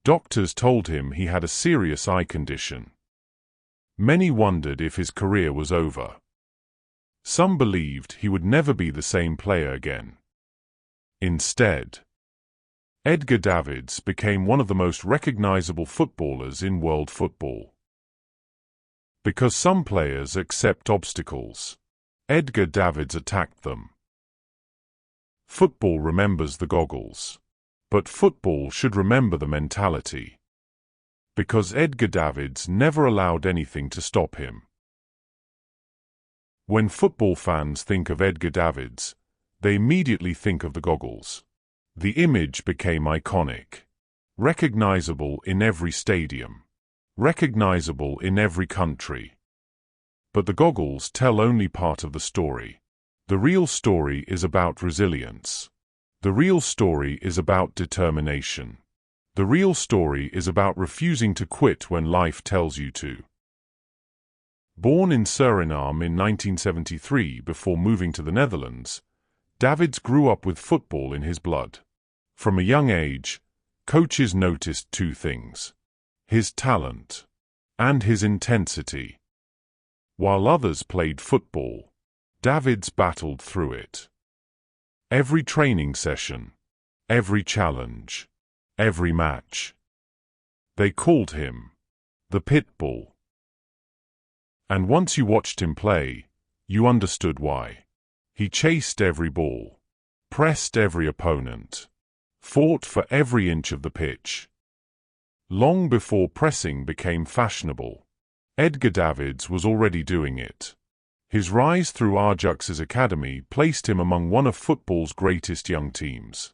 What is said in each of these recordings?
Doctors told him he had a serious eye condition. Many wondered if his career was over. Some believed he would never be the same player again. Instead, Edgar Davids became one of the most recognizable footballers in world football. Because some players accept obstacles, Edgar Davids attacked them. Football remembers the goggles, but football should remember the mentality. Because Edgar Davids never allowed anything to stop him. When football fans think of Edgar Davids, they immediately think of the goggles. The image became iconic, recognizable in every stadium, recognizable in every country. But the goggles tell only part of the story. The real story is about resilience. The real story is about determination. The real story is about refusing to quit when life tells you to. Born in Suriname in 1973 before moving to the Netherlands, Davids grew up with football in his blood. From a young age, coaches noticed two things: his talent and his intensity. While others played football, Davids battled through it. Every training session, every challenge, every match. They called him the Pitbull. And once you watched him play, you understood why. He chased every ball, pressed every opponent, fought for every inch of the pitch. Long before pressing became fashionable, Edgar Davids was already doing it. His rise through Ajax's academy placed him among one of football's greatest young teams.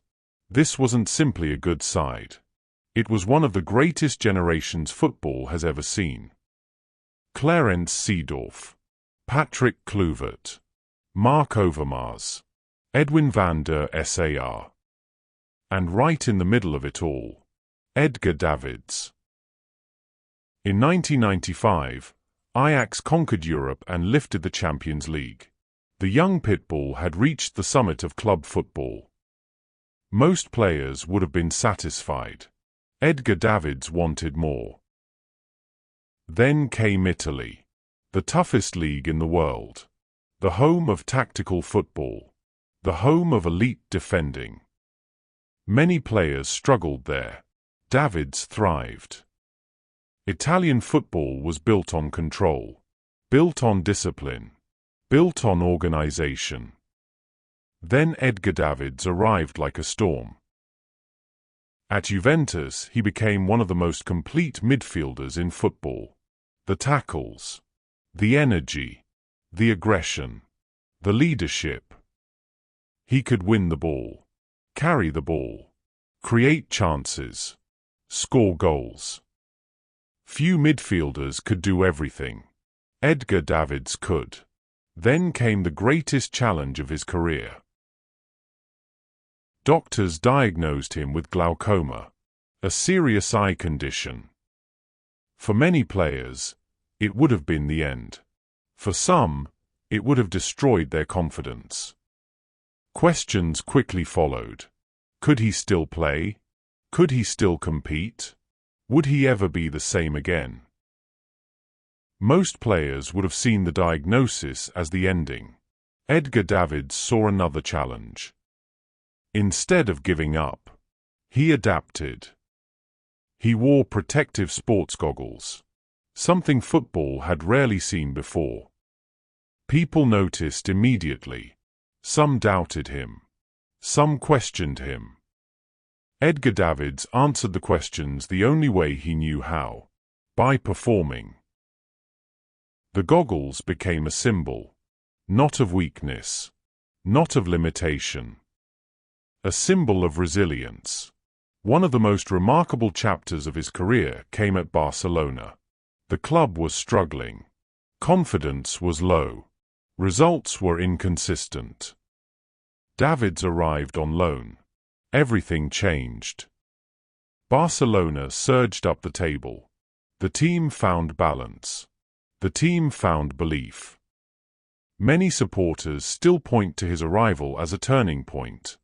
This wasn't simply a good side. It was one of the greatest generations football has ever seen. Clarence Seedorf, Patrick Kluivert, Mark Overmars, Edwin van der Sar. And right in the middle of it all, Edgar Davids. In 1995, Ajax conquered Europe and lifted the Champions League. The young Pitbull had reached the summit of club football. Most players would have been satisfied. Edgar Davids wanted more. Then came Italy, the toughest league in the world, the home of tactical football, the home of elite defending. Many players struggled there. Davids thrived. Italian football was built on control, built on discipline, built on organization. Then Edgar Davids arrived like a storm. At Juventus, he became one of the most complete midfielders in football. The tackles, the energy, the aggression, the leadership. He could win the ball, carry the ball, create chances, score goals. Few midfielders could do everything. Edgar Davids could. Then came the greatest challenge of his career. Doctors diagnosed him with glaucoma, a serious eye condition. For many players, it would have been the end. For some, it would have destroyed their confidence. Questions quickly followed. Could he still play? Could he still compete? Would he ever be the same again? Most players would have seen the diagnosis as the ending. Edgar Davids saw another challenge. Instead of giving up, he adapted. He wore protective sports goggles, something football had rarely seen before. People noticed immediately. Some doubted him. Some questioned him. Edgar Davids answered the questions the only way he knew how: by performing. The goggles became a symbol, not of weakness, not of limitation. A symbol of resilience. One of the most remarkable chapters of his career came at Barcelona. The club was struggling. Confidence was low. Results were inconsistent. Davids arrived on loan. Everything changed. Barcelona surged up the table. The team found balance. The team found belief. Many supporters still point to his arrival as a turning point.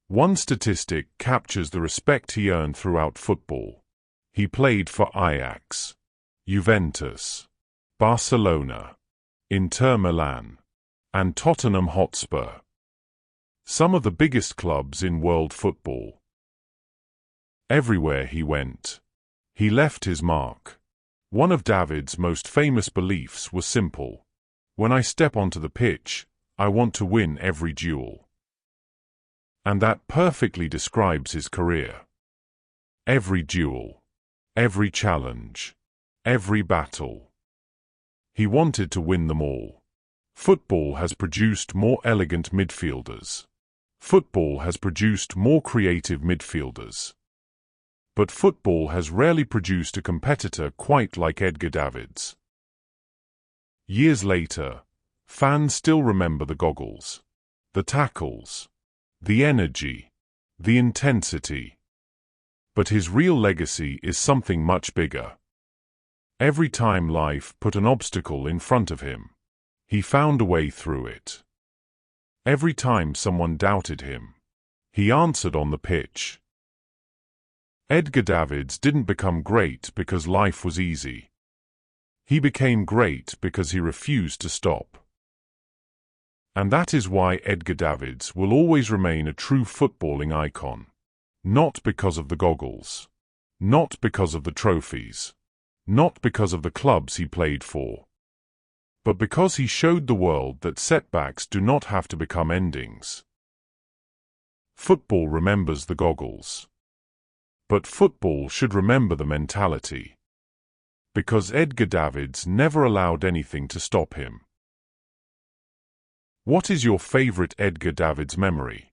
One statistic captures the respect he earned throughout football. He played for Ajax, Juventus, Barcelona, Inter Milan, and Tottenham Hotspur. Some of the biggest clubs in world football. Everywhere he went, he left his mark. One of Davids' most famous beliefs was simple: when I step onto the pitch, I want to win every duel. And that perfectly describes his career. Every duel, every challenge, every battle. He wanted to win them all. Football has produced more elegant midfielders. Football has produced more creative midfielders. But football has rarely produced a competitor quite like Edgar Davids. Years later, fans still remember the goggles, the tackles, the energy, the intensity. But his real legacy is something much bigger. Every time life put an obstacle in front of him, he found a way through it. Every time someone doubted him, he answered on the pitch. Edgar Davids didn't become great because life was easy. He became great because he refused to stop. And that is why Edgar Davids will always remain a true footballing icon. Not because of the goggles. Not because of the trophies. Not because of the clubs he played for. But because he showed the world that setbacks do not have to become endings. Football remembers the goggles. But football should remember the mentality. Because Edgar Davids never allowed anything to stop him. What is your favorite Edgar Davids memory?